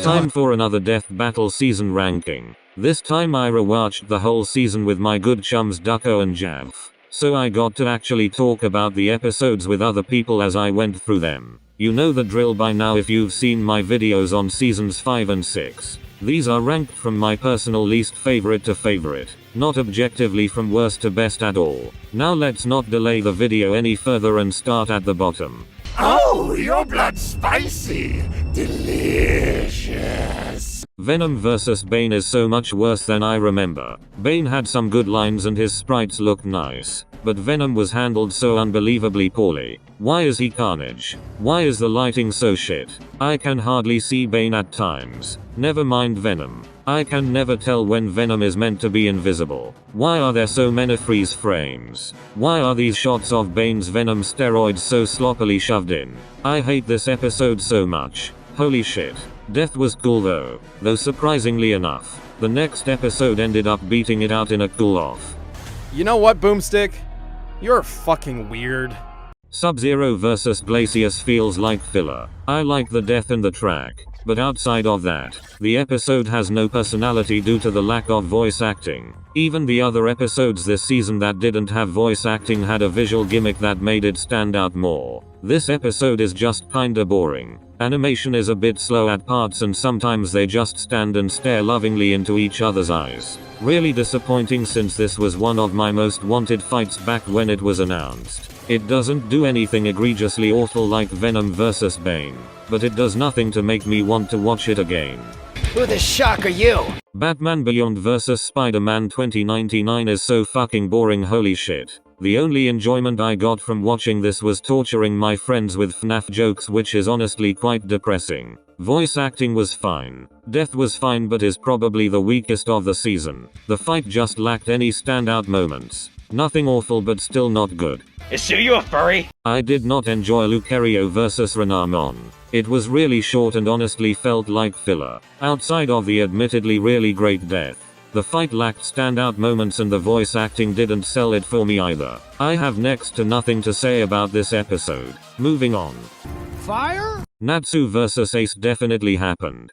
Time for another death battle season ranking. This time I rewatched the whole season with my good chums Ducko and Jav. So I got to actually talk about the episodes with other people as I went through them. You know the drill by now if you've seen my videos on seasons 5 and 6. These are ranked from my personal least favorite to favorite, not objectively from worst to best at all. Now let's not delay the video any further and start at the bottom. Oh, your blood's spicy! Delicious! Venom vs Bane is so much worse than I remember. Bane had some good lines and his sprites looked nice, but Venom was handled so unbelievably poorly. Why is he Carnage? Why is the lighting so shit? I can hardly see Bane at times. Never mind Venom. I can never tell when Venom is meant to be invisible. Why are there so many freeze frames? Why are these shots of Bane's Venom steroids so sloppily shoved in? I hate this episode so much. Holy shit. Death was cool though surprisingly enough, the next episode ended up beating it out in a cool off. You know what, Boomstick? You're fucking weird. SubZero vs Glacius feels like filler. I like the death and the track, but outside of that, the episode has no personality due to the lack of voice acting. Even the other episodes this season that didn't have voice acting had a visual gimmick that made it stand out more. This episode is just kinda boring. Animation is a bit slow at parts and sometimes they just stand and stare lovingly into each other's eyes. Really disappointing since this was one of my most wanted fights back when it was announced. It doesn't do anything egregiously awful like Venom vs Bane, but it does nothing to make me want to watch it again. Who the shock are you? Batman Beyond vs SpiderMan 2099 is so fucking boring, holy shit. The only enjoyment I got from watching this was torturing my friends with FNAF jokes, which is honestly quite depressing. Voice acting was fine. Death was fine but is probably the weakest of the season. The fight just lacked any standout moments. Nothing awful but still not good. Is you a furry? I did not enjoy Lucario vs Rena Mom. It was really short and honestly felt like filler. Outside of the admittedly really great death, the fight lacked standout moments and the voice acting didn't sell it for me either. I have next to nothing to say about this episode. Moving on. Fire? Natsu vs Ace definitely happened.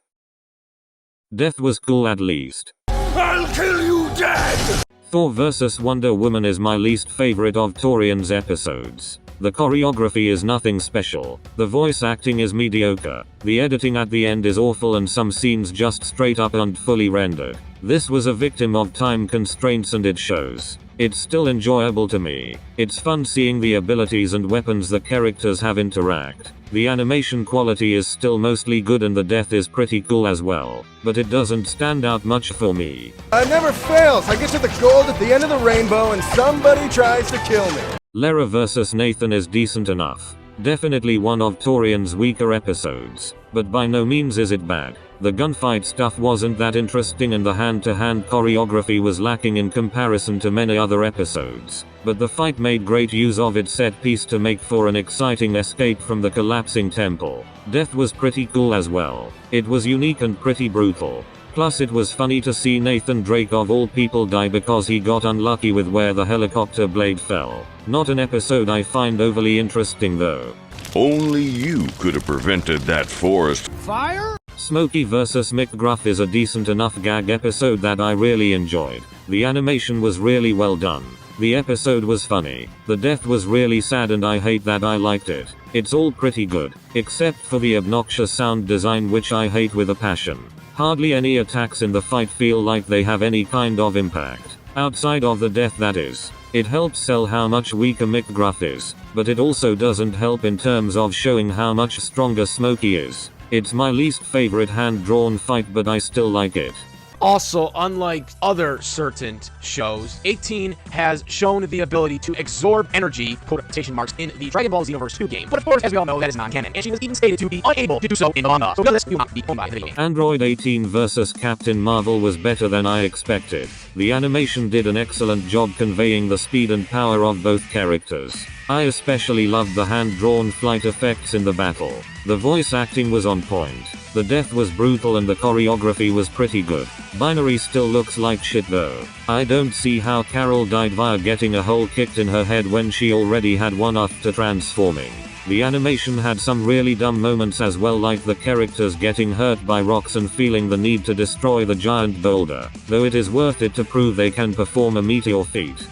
Death was cool at least. I'll kill you dead! Thor vs Wonder Woman is my least favorite of Torian's episodes. The choreography is nothing special. The voice acting is mediocre. The editing at the end is awful and some scenes just straight up aren't fully rendered. This was a victim of time constraints and it shows. It's still enjoyable to me. It's fun seeing the abilities and weapons the characters have interact. The animation quality is still mostly good and the death is pretty cool as well, but it doesn't stand out much for me. It never fails. I get to the gold at the end of the rainbow and somebody tries to kill me. Lara vs Nathan is decent enough. Definitely one of Torian's weaker episodes, but by no means is it bad. The gunfight stuff wasn't that interesting and the hand-to-hand choreography was lacking in comparison to many other episodes, but the fight made great use of its set piece to make for an exciting escape from the collapsing temple. Death was pretty cool as well. It was unique and pretty brutal. Plus it was funny to see Nathan Drake of all people die because he got unlucky with where the helicopter blade fell. Not an episode I find overly interesting though. Only you could have prevented that forest Fire? Smokey vs McGruff is a decent enough gag episode that I really enjoyed. The animation was really well done. The episode was funny. The death was really sad and I hate that I liked it. It's all pretty good, except for the obnoxious sound design which I hate with a passion. Hardly any attacks in the fight feel like they have any kind of impact. Outside of the death that is. It helps sell how much weaker McGruff is, but it also doesn't help in terms of showing how much stronger Smokey is. It's my least favorite hand-drawn fight but I still like it. Also, unlike other certain shows, 18 has shown the ability to absorb energy, quotation marks, in the Dragon Ball Xenoverse 2 game. But of course, as we all know, that is non-canon, and she was even stated to be unable to do so in the manga. So does this not be owned by the game? Android 18 vs Captain Marvel was better than I expected. The animation did an excellent job conveying the speed and power of both characters. I especially loved the hand-drawn flight effects in the battle. The voice acting was on point. The death was brutal and the choreography was pretty good. Binary still looks like shit though. I don't see how Carol died via getting a hole kicked in her head when she already had one after transforming. The animation had some really dumb moments as well, like the characters getting hurt by rocks and feeling the need to destroy the giant boulder, though it is worth it to prove they can perform a meteor feat.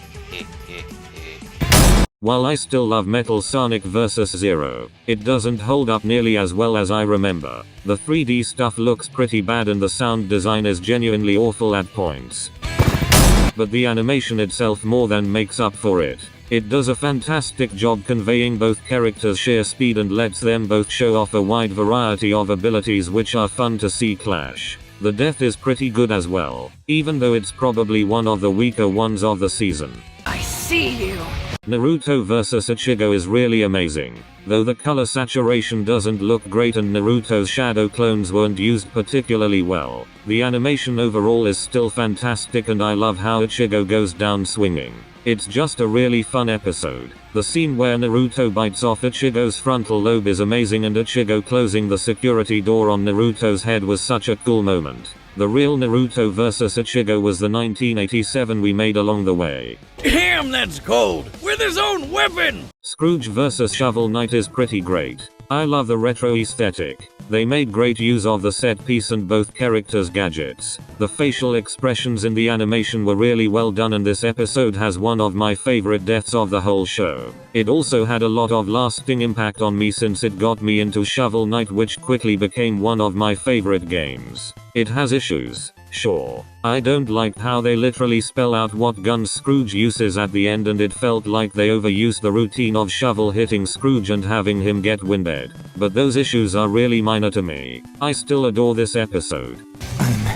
While I still love Metal Sonic vs. Zero, it doesn't hold up nearly as well as I remember. The 3D stuff looks pretty bad and the sound design is genuinely awful at points. But the animation itself more than makes up for it. It does a fantastic job conveying both characters' sheer speed and lets them both show off a wide variety of abilities which are fun to see clash. The death is pretty good as well, even though it's probably one of the weaker ones of the season. I see you. Naruto vs Ichigo is really amazing, though the color saturation doesn't look great and Naruto's shadow clones weren't used particularly well. The animation overall is still fantastic and I love how Ichigo goes down swinging. It's just a really fun episode. The scene where Naruto bites off Ichigo's frontal lobe is amazing and Ichigo closing the security door on Naruto's head was such a cool moment. The real Naruto vs Ichigo was the 1987 we made along the way. Damn, that's cold! With his own weapon! Scrooge vs Shovel Knight is pretty great. I love the retro aesthetic. They made great use of the set piece and both characters' gadgets. The facial expressions in the animation were really well done and this episode has one of my favorite deaths of the whole show. It also had a lot of lasting impact on me since it got me into Shovel Knight, which quickly became one of my favorite games. It has issues, sure. I don't like how they literally spell out what guns Scrooge uses at the end and it felt like they overused the routine of Shovel hitting Scrooge and having him get winded. But those issues are really minor to me. I still adore this episode. I'm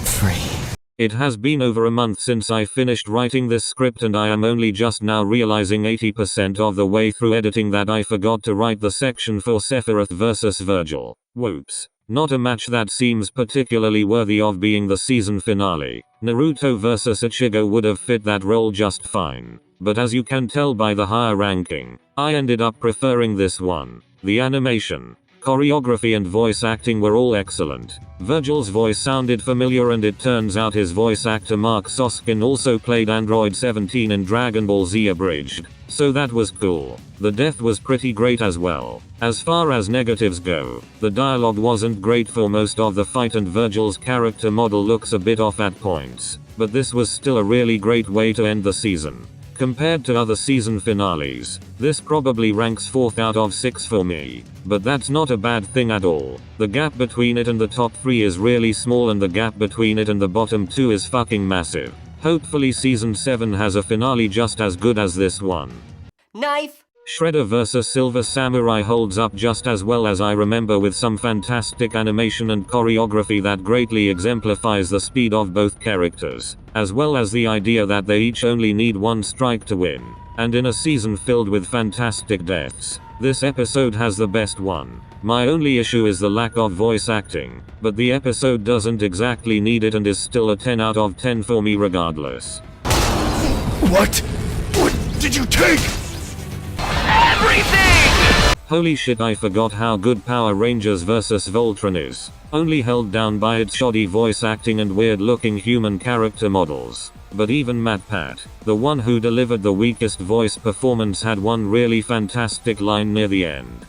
free. It has been over a month since I finished writing this script and I am only just now realizing 80% of the way through editing that I forgot to write the section for Sephiroth vs Virgil. Whoops. Not a match that seems particularly worthy of being the season finale. Naruto vs Ichigo would have fit that role just fine. But as you can tell by the higher ranking, I ended up preferring this one. The animation, choreography and voice acting were all excellent. Virgil's voice sounded familiar and it turns out his voice actor Mark Soskin also played Android 17 in Dragon Ball Z Abridged, so that was cool. The death was pretty great as well. As far as negatives go, the dialogue wasn't great for most of the fight and Virgil's character model looks a bit off at points, but this was still a really great way to end the season. Compared to other season finales, this probably ranks 4th out of 6 for me, but that's not a bad thing at all. The gap between it and the top 3 is really small and the gap between it and the bottom 2 is fucking massive. Hopefully season 7 has a finale just as good as this one. Knife! Shredder vs Silver Samurai holds up just as well as I remember, with some fantastic animation and choreography that greatly exemplifies the speed of both characters, as well as the idea that they each only need one strike to win. And in a season filled with fantastic deaths, this episode has the best one. My only issue is the lack of voice acting, but the episode doesn't exactly need it and is still a 10 out of 10 for me regardless. What? What did you take? Everything! Holy shit, I forgot how good Power Rangers vs Voltron is. Only held down by its shoddy voice acting and weird looking human character models. But even MatPat, the one who delivered the weakest voice performance, had one really fantastic line near the end.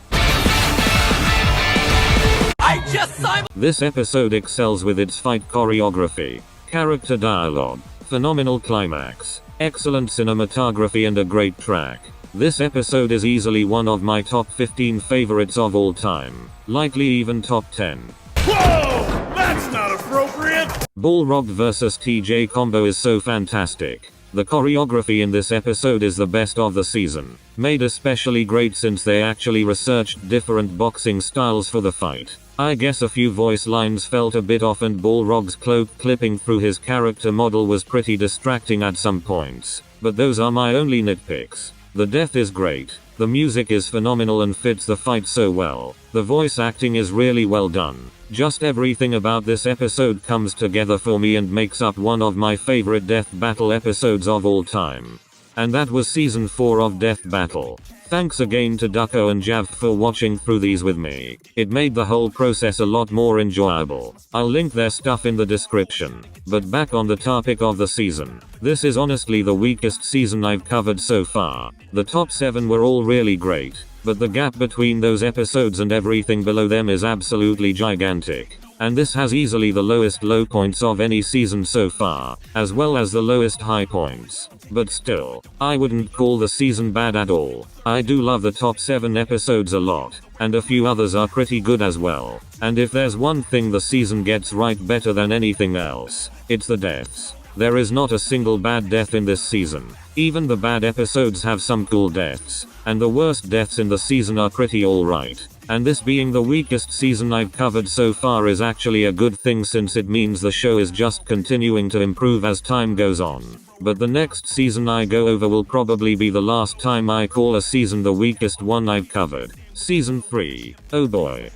This episode excels with its fight choreography, character dialogue, phenomenal climax, excellent cinematography and a great track. This episode is easily one of my top 15 favorites of all time, likely even top 10. Whoa! That's not appropriate! Balrog vs TJ combo is so fantastic. The choreography in this episode is the best of the season, made especially great since they actually researched different boxing styles for the fight. I guess a few voice lines felt a bit off and Balrog's cloak clipping through his character model was pretty distracting at some points, but those are my only nitpicks. The death is great, the music is phenomenal and fits the fight so well, the voice acting is really well done. Just everything about this episode comes together for me and makes up one of my favorite Death Battle episodes of all time. And that was season 4 of Death Battle. Thanks again to Ducko and Jav for watching through these with me. It made the whole process a lot more enjoyable. I'll link their stuff in the description. But back on the topic of the season. This is honestly the weakest season I've covered so far. The top 7 were all really great. but the gap between those episodes and everything below them is absolutely gigantic. And this has easily the lowest low points of any season so far, as well as the lowest high points. But still, I wouldn't call the season bad at all. I do love the top 7 episodes a lot, and a few others are pretty good as well. And if there's one thing the season gets right better than anything else, it's the deaths. There is not a single bad death in this season. Even the bad episodes have some cool deaths, and the worst deaths in the season are pretty alright. And this being the weakest season I've covered so far is actually a good thing, since it means the show is just continuing to improve as time goes on. But the next season I go over will probably be the last time I call a season the weakest one I've covered. Season 3. Oh boy.